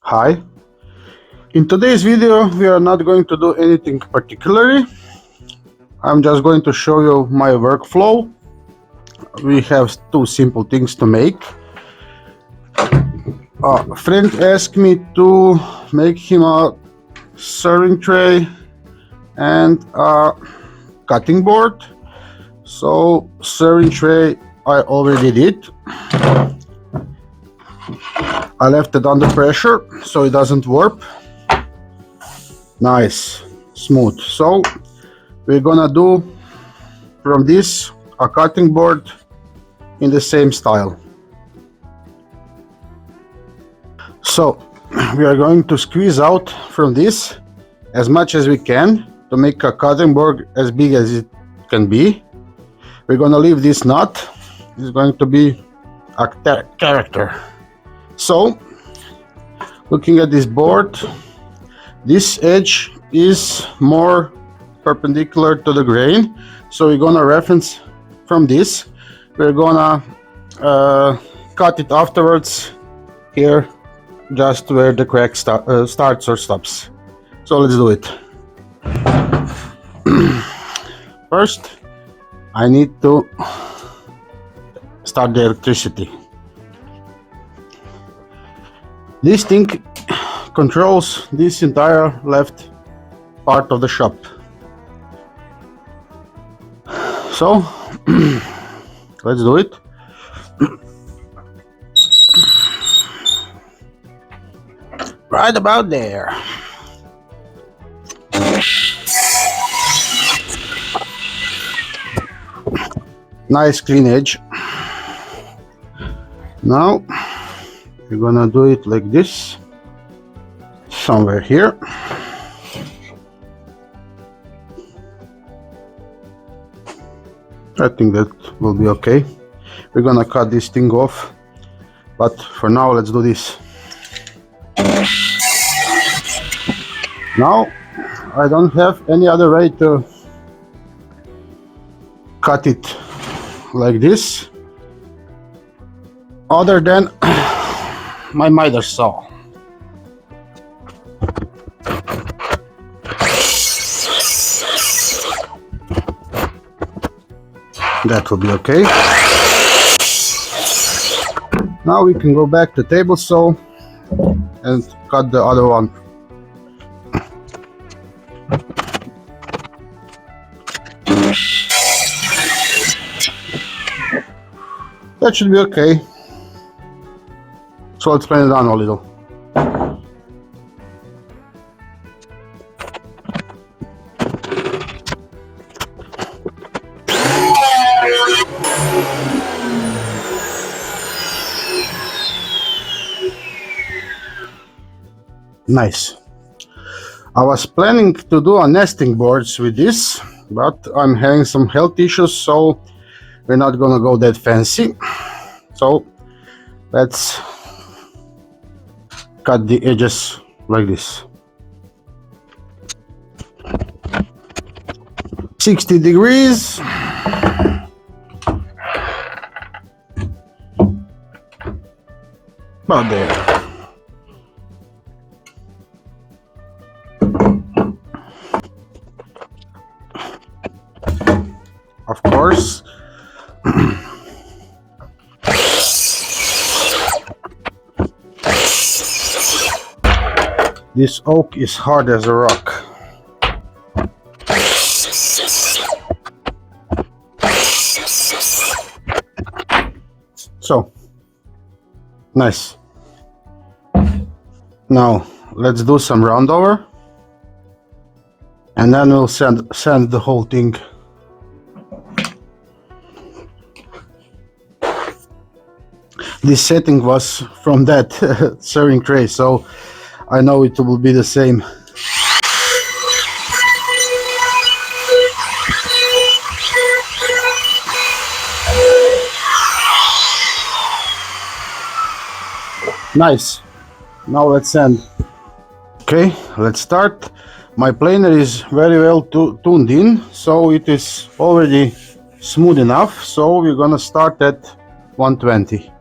Hi. In today's video, we are not going to do anything particularly. I'm just going to show you my workflow. We have two simple things to make. A friend asked me to make him a serving tray and a cutting board. So serving tray I already did. I left it under pressure so it doesn't warp. Nice, smooth. So we're gonna do from this a cutting board in the same style. So we are going to squeeze out from this as much as we can to make a cutting board as big as it can be. We're gonna leave this nut. It's going to be a character. So looking at this board, this edge is more perpendicular to the grain, so we're gonna reference from this. We're gonna cut it afterwards here, just where the crack starts or stops. So let's do it. First, I need to start the electricity. This thing controls this entire left part of the shop. So let's do it. Right about there. Nice clean edge. Now we're gonna do it like this, somewhere here. I think that will be okay. We're gonna cut this thing off, but for now let's do this. Now I don't have any other way to cut it like this other than my miter saw. That will be okay. Now we can go back to table saw and cut the other one. That should be okay. So let's plane it down a little. Nice. I was planning to do a nesting boards with this, but I'm having some health issues, so we're not gonna go that fancy. So let's cut the edges like this. 60 degrees. About there. Of course. This oak is hard as a rock. So, nice. Now, let's do some roundover. And then we'll sand the whole thing. This setting was from that serving tray, so I know it will be the same. Nice. Now let's sand. Okay, let's start. My planer is very well tuned in, so it is already smooth enough. So we're gonna start at 120.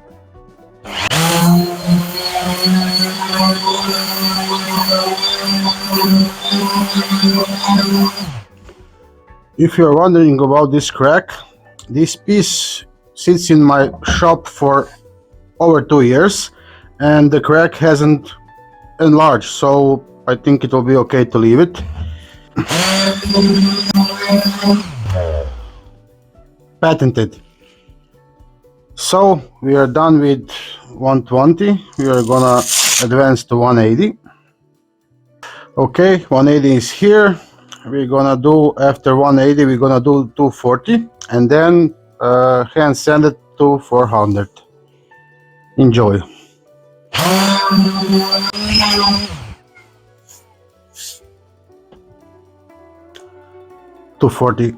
If you're wondering about this crack, this piece sits in my shop for over 2 years and the crack hasn't enlarged, so I think it will be okay to leave it. Patented. So we are done with 120. We are gonna advance to 180. Okay, 180 is here. We're gonna do, after 180 we're gonna do 240 and then hand sand it to 400. Enjoy. 240.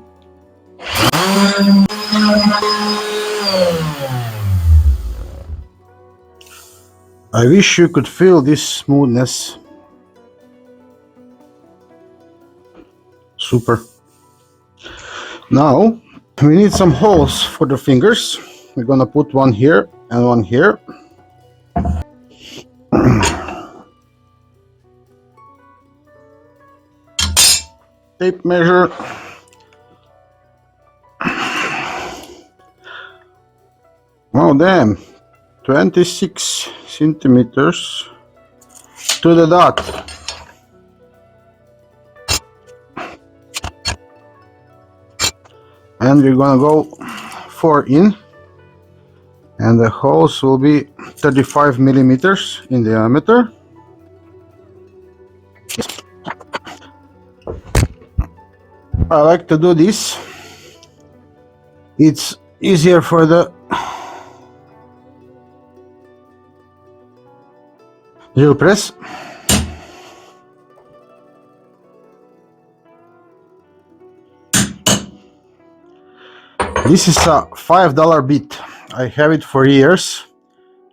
I wish you could feel this smoothness. Super. Now we need some holes for the fingers. We're gonna put one here and one here. Tape measure. Oh damn, 26 centimeters to the dot. And we're gonna go 4 in, and the holes will be 35 millimeters in diameter. I like to do this. It's easier for the drill press. This is a $5 bit. I have it for years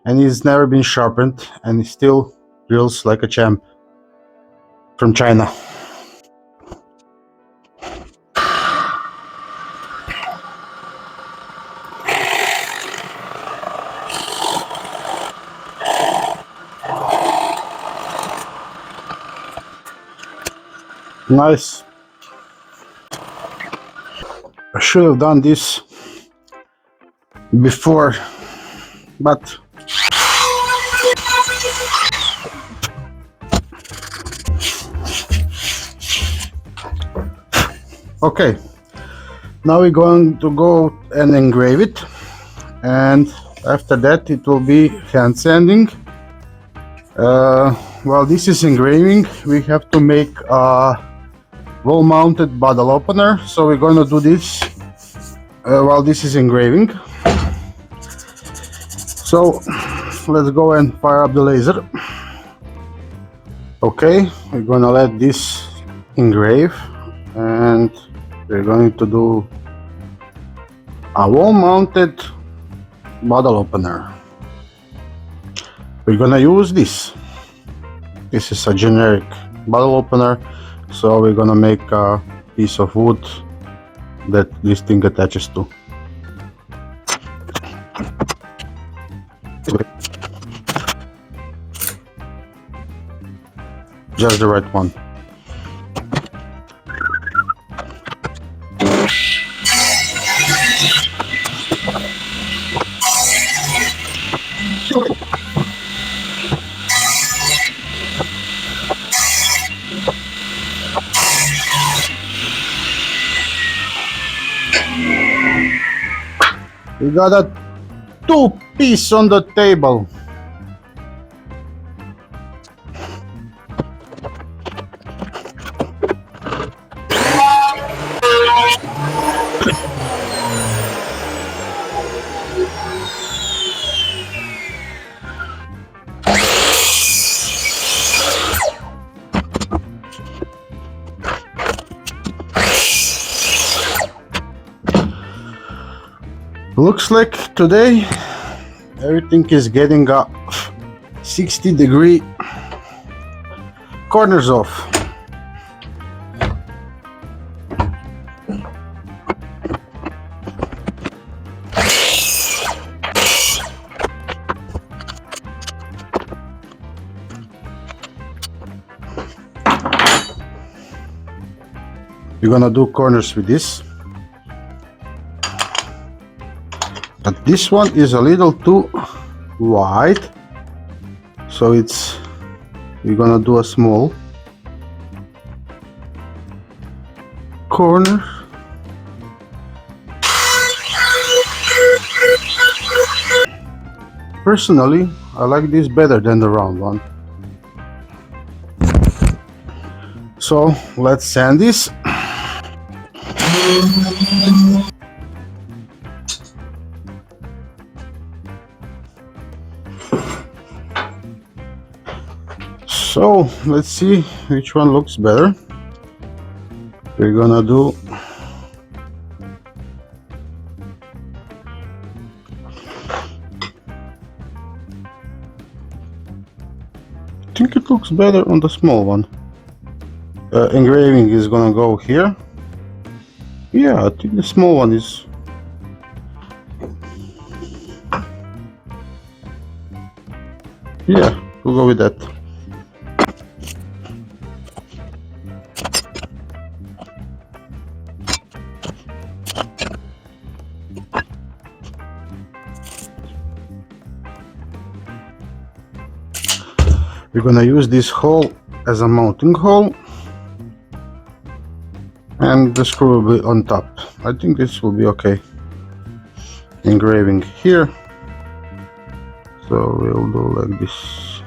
and it's never been sharpened and it still drills like a champ. From China. Nice. I should have done this before, but okay. Now we're going to go and engrave it, and after that it will be hand sanding. While this is engraving, we have to make a wall-mounted bottle opener, so we're going to do this while this is engraving. So let's go and fire up the laser. Okay, we're going to let this engrave and we're going to do a wall-mounted bottle opener. We're going to use this. This is a generic bottle opener. So we're gonna make a piece of wood that this thing attaches to. Just the right one. We got a 2-piece on the table. Looks like today everything is getting a 60-degree corners off. We're gonna do corners with this, but this one is a little too wide, so we're gonna do a small corner. Personally, I like this better than the round one. So let's sand this. So let's see which one looks better. We're gonna do I think it looks better on the small one. Engraving is gonna go here. Yeah, I think the small one is. Yeah, we'll go with that. We're gonna use this hole as a mounting hole, and the screw will be on top. I think this will be okay. Engraving here, so we'll do like this.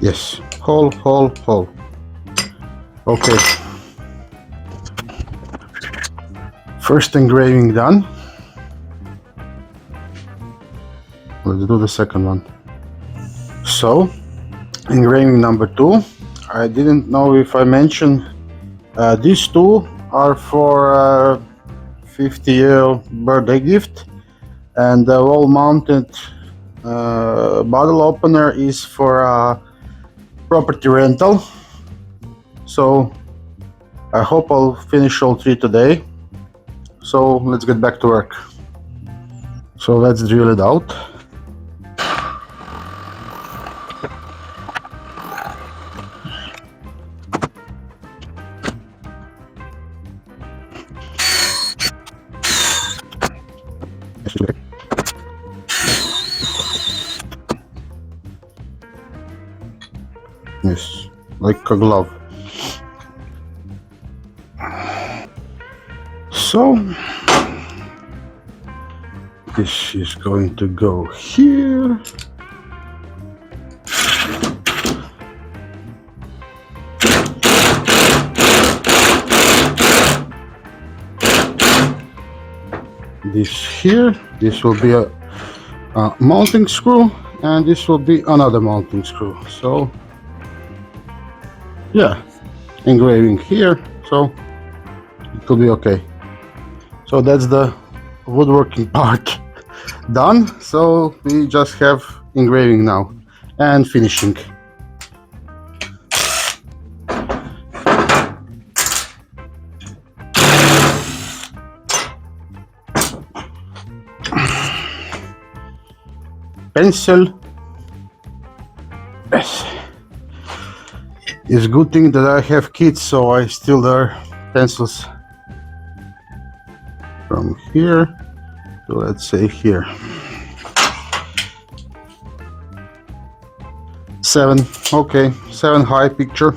Yes, hole, hole, hole. Okay. First engraving done. Let's do the second one. So, engraving number 2. I didn't know if I mentioned these two are for 50-year birthday gift, and the wall-mounted bottle opener is for property rental. So I hope I'll finish all 3 today. So let's get back to work. So let's drill it out. Yes, like a glove. So this is going to go here. This here, this will be a mounting screw, and this will be another mounting screw. So yeah, engraving here, so it will be okay. So that's the woodworking part done. So we just have engraving now and finishing. Pencil. Yes. It's a good thing that I have kids, so I steal their pencils from here to, let's say, here. 7, okay, 7 high picture.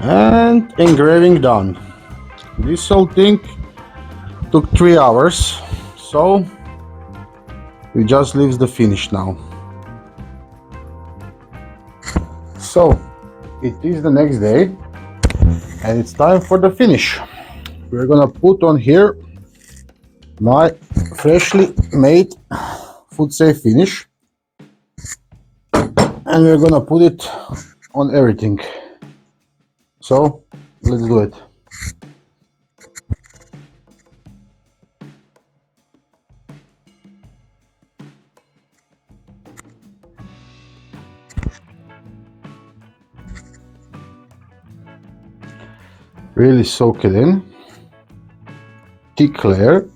And engraving done. This whole thing took 3 hours, so we just leaves the finish now. So it is the next day and it's time for the finish. We're gonna put on here my freshly made food safe finish, and we're gonna put it on everything. So let's do it. Really soak it in. Thick layer.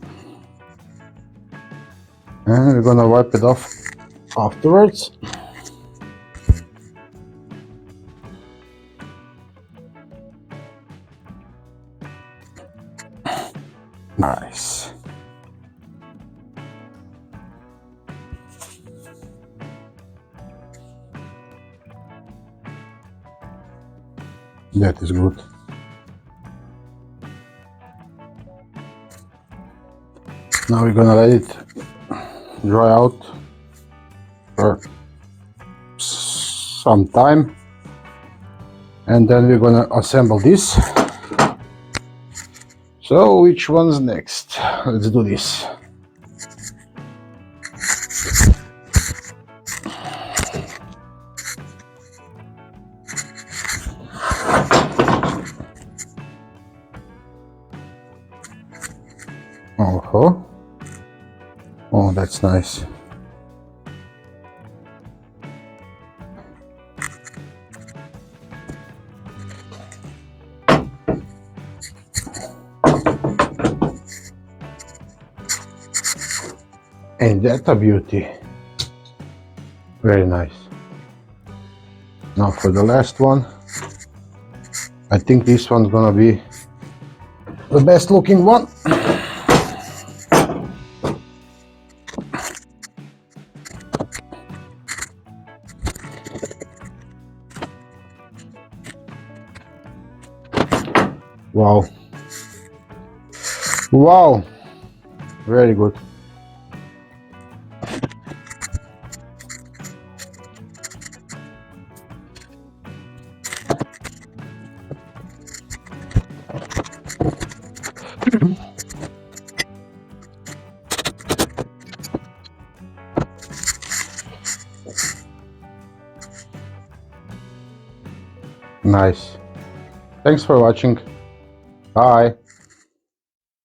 And we're gonna wipe it off afterwards. Nice. That is good. Now we're gonna let it dry out for some time, and then we're gonna assemble this. So which one's next? Let's do this. Oh, oh, that's nice. Ain't that a beauty? Very nice. Now for the last one. I think this one's gonna be the best looking one. Wow. Wow. Very good. Nice. Thanks for watching. Bye.